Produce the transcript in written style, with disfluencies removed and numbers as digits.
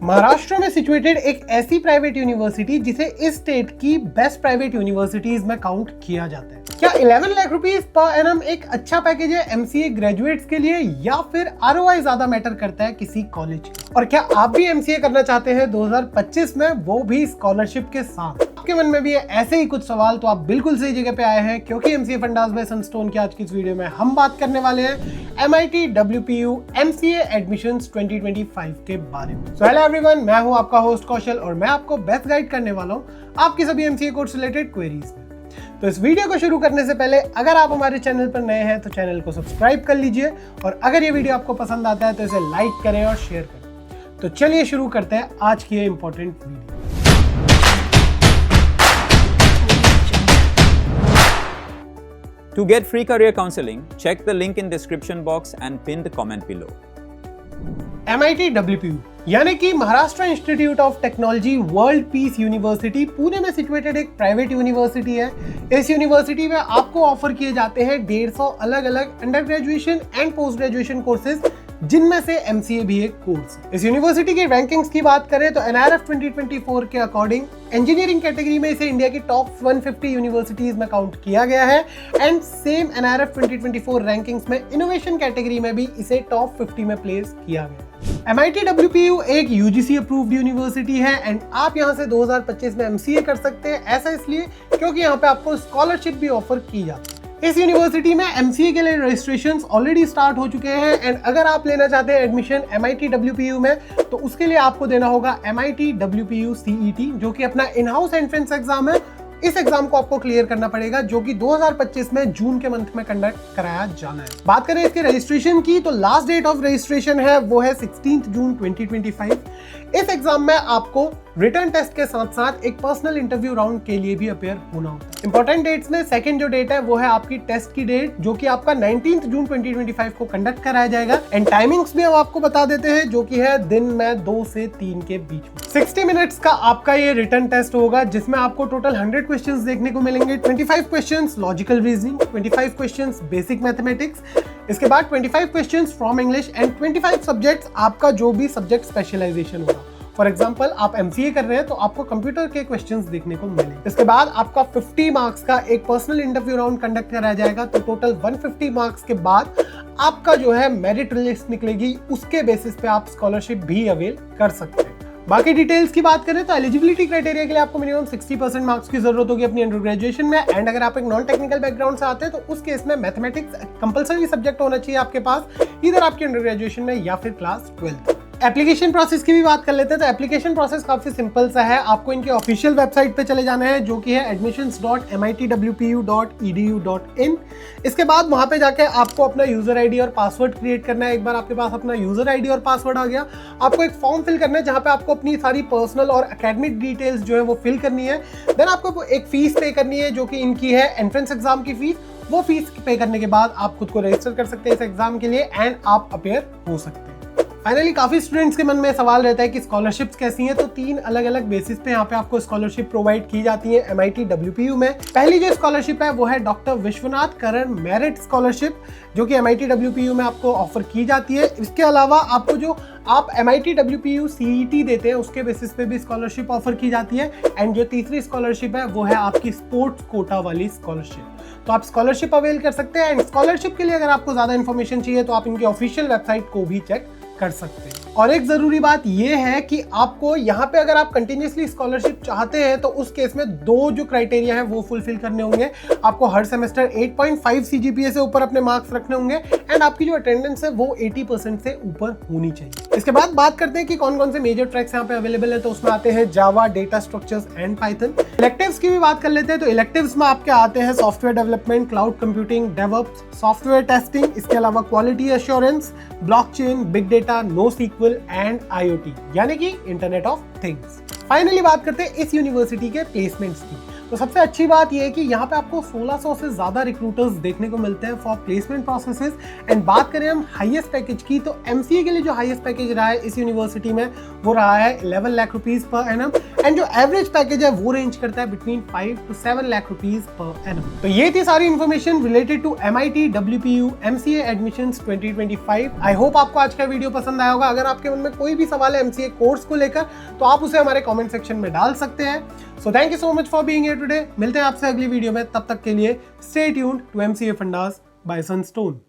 महाराष्ट्र में सिचुएटेड एक ऐसी प्राइवेट यूनिवर्सिटी जिसे इस स्टेट की बेस्ट प्राइवेट यूनिवर्सिटीज में काउंट किया जाता है। क्या 11 लाख रुपीस पर एनम एक अच्छा पैकेज है एमसीए ग्रेजुएट्स के लिए, या फिर आरओआई ज्यादा मैटर करता है किसी कॉलेज का? और क्या आप भी एमसीए करना चाहते हैं 2025 में, वो भी स्कॉलरशिप के साथ? आपके मन में भी है ऐसे ही कुछ सवाल, तो आप बिल्कुल सही जगह पे आए हैं, क्योंकि एमसीए फंडास बाय सनस्टोन की आज की इस वीडियो में हम बात करने वाले हैं एमआईटी डब्ल्यूपीयू एमसीए एडमिशंस 2025 के बारे में। सो हेलो एवरीवन, मैं हूं आपका होस्ट कौशल और मैं आपको बेस्ट गाइड करने वाला हूं आपकी सभी एमसीए कोर्स रिलेटेड क्वेरीज में। तो इस वीडियो को शुरू करने से पहले अगर आप हमारे चैनल पर नए हैं तो चैनल को सब्सक्राइब कर लीजिए, और अगर ये वीडियो आपको पसंद आता है तो इसे लाइक करें और शेयर करें। तो चलिए शुरू करते हैं आज की ये important video. To get free career counseling, check the link in description box and pinned comment below. MIT WPU यानी कि Maharashtra institute of technology world peace university Pune में सिचुएटेड एक प्राइवेट यूनिवर्सिटी है। इस यूनिवर्सिटी में आपको ऑफर किए जाते हैं 150 अलग अलग under graduation and post graduation courses, जिनमें से एमसीए भी एक कोर्स है। इस यूनिवर्सिटी की रैंकिंग्स की बात करें तो एनआरएफ 2024 के अकॉर्डिंग इंजीनियरिंग कैटेगरी में इसे इंडिया की टॉप 150 यूनिवर्सिटीज में काउंट किया गया है, एंड सेम एनआरएफ 2024 रैंकिंग्स में इनोवेशन कैटेगरी में भी इसे टॉप 50 में प्लेस किया गया है। एमआईटी डब्ल्यूपीयू एक यूजीसी अप्रूव्ड यूनिवर्सिटी है, एंड आप यहां से 2025 में एमसीए कर सकते हैं। ऐसा इसलिए क्योंकि यहां पे आपको स्कॉलरशिप भी ऑफर की जाती है। इस यूनिवर्सिटी में एमसीए के लिए रजिस्ट्रेशंस ऑलरेडी स्टार्ट हो चुके हैं, एंड अगर आप लेना चाहते हैं एडमिशन एमआईटी डब्ल्यूपीयू में तो उसके लिए आपको देना होगा एमआईटी डब्ल्यूपीयू सीईटी, जो कि अपना इन हाउस एंट्रेंस एग्जाम है। इस एग्जाम को आपको क्लियर करना पड़ेगा, जो कि 2025 में जून के मंथ में कंडक्ट कराया जाना है। बात करें इसके रजिस्ट्रेशन की तो लास्ट डेट ऑफ रजिस्ट्रेशन है वो है 16 जून 2025। इस एग्जाम में आपको रिटर्न टेस्ट के साथ साथ एक पर्सनल इंटरव्यू राउंड के लिए भी अपेयर होना होता है। इंपॉर्टेंट डेट्स में सेकंड जो डेट है वो है आपकी टेस्ट की डेट, जो कि आपका 19 जून 2025 को कंडक्ट कराया जाएगा, एंड टाइमिंग्स भी हम आपको बता देते हैं, जो कि है दिन में 2 से 3 के बीच में। 60 मिनट्स का आपका ये रिटर्न टेस्ट होगा, जिसमें आपको टोटल 100 क्वेश्चंस देखने को मिलेंगे। 25 questions logical reasoning, 25 questions basic mathematics, इसके बाद 25 questions from English, and 25 subjects आपका जो भी सब्जेक्ट स्पेशलाइजेशन होगा। फॉर एग्जाम्पल आप एमसीए कर रहे हैं तो आपको कंप्यूटर के क्वेश्चंस देखने को मिलेंगे। इसके बाद आपका 50 मार्क्स का एक पर्सनल इंटरव्यू राउंड कंडक्ट कराया जाएगा, तो टोटल 150 मार्क्स के बाद आपका जो है मेरिट लिस्ट निकलेगी, उसके बेसिस पे आप स्कॉलरशिप भी अवेल कर सकते हैं। बाकी डिटेल्स की बात करें तो एलिजिबिलिटी क्राइटेरिया के लिए आपको मिनिमम 60% मार्क्स की जरूरत होगी अपनी अंडर ग्रेजुएशन में, एंड अगर आप एक नॉन टेक्निकल बैकग्राउंड से आते हैं तो उस केस में मैथमेटिक्स कंपलसरी सब्जेक्ट होना चाहिए आपके पास, इधर आपकी अंडर ग्रेजुएशन में या फिर क्लास 12। एप्लीकेशन प्रोसेस की भी बात कर लेते हैं तो एप्लीकेशन प्रोसेस काफी सिंपल सा है। आपको इनके ऑफिशियल वेबसाइट पे चले जाना है, जो कि है admissions.mitwpu.edu.in। इसके बाद वहां पे जाके आपको अपना यूजर आईडी और पासवर्ड क्रिएट करना है। एक बार आपके पास अपना यूजर आईडी और पासवर्ड आ गया, आपको एक फॉर्म फिल करना है, जहां पे आपको अपनी सारी पर्सनल और एकेडमिक डिटेल्स जो है वो फिल करनी है। देन आपको एक फीस पे करनी है, जो कि इनकी है एंट्रेंस एग्जाम की फीस। वो फीस पे करने के बाद आप खुद को रजिस्टर कर सकते हैं इस एग्जाम के लिए, एंड आप अपेयर हो सकते हैं। फाइनली काफी स्टूडेंट्स के मन में सवाल रहता है कि स्कॉलरशिप्स कैसी हैं, तो 3 अलग अलग बेसिस पे यहाँ पे आपको स्कॉलरशिप प्रोवाइड की जाती है एमआईटी डब्ल्यूपीयू में। पहली जो स्कॉलरशिप है वो है डॉक्टर विश्वनाथ करण मेरिट स्कॉलरशिप, जो कि एमआईटी डब्ल्यूपीयू में आपको ऑफर की जाती है। इसके अलावा आपको जो आप एमआईटी डब्ल्यूपीयू सीईटी देते हैं उसके बेसिस पे भी स्कॉलरशिप ऑफर की जाती है, एंड जो तीसरी स्कॉलरशिप है वो है आपकी स्पोर्ट्स कोटा वाली स्कॉलरशिप। तो आप स्कॉलरशिप अवेल कर सकते हैं, एंड स्कॉलरशिप के लिए अगर आपको ज्यादा इन्फॉर्मेशन चाहिए तो आप इनकी ऑफिशियल वेबसाइट को भी चेक कर सकते हैं। और एक जरूरी बात यह है कि आपको यहाँ पे अगर आप कंटिन्यूसली स्कॉलरशिप चाहते हैं तो उस केस में 2 जो क्राइटेरिया है वो फुलफिल करने होंगे। आपको हर सेमेस्टर 8.5 सीजीपीए से ऊपर अपने मार्क्स रखने होंगे, एंड आपकी जो अटेंडेंस है वो 80% से ऊपर होनी चाहिए। इसके बाद बात करते हैं कि कौन कौन से मेजर ट्रैक्स यहाँ पे अवेलेबल है, तो उसमें आते हैं Java, data structures and Python. Electives की भी बात कर लेते हैं तो इलेक्टिव्स में आपके आते हैं software development, cloud computing, DevOps, software testing, इसके अलावा quality assurance, blockchain, big data, no SQL and IoT यानी कि इंटरनेट ऑफ थिंग्स। फाइनली बात करते हैं इस यूनिवर्सिटी के प्लेसमेंट्स की। तो सबसे अच्छी बात यह है कि यहाँ पे आपको 1600 से ज्यादा रिक्रूटर्स देखने को मिलते हैं फॉर प्लेसमेंट प्रोसेसेस। एंड बात करें हम हाईएस्ट पैकेज की तो एमसीए के लिए जो हाईएस्ट पैकेज रहा है इस यूनिवर्सिटी में वो रहा है 11 lakh rupees per annum, and जो एवरेज पैकेज है वो रेंज करता है between 5 to 7 lakh rupees per annum. तो ये थी सारी information related to MIT WPU MCA admissions 2025। I hope आपको आज का वीडियो पसंद आया होगा। अगर आपके मन में कोई भी सवाल है MCA कोर्स को लेकर तो आप उसे हमारे कमेंट सेक्शन में डाल सकते हैं। So thank you so much for being here today. मिलते हैं आपसे अगली वीडियो में, तब तक के लिए stay tuned to MCA fundas by Sunstone.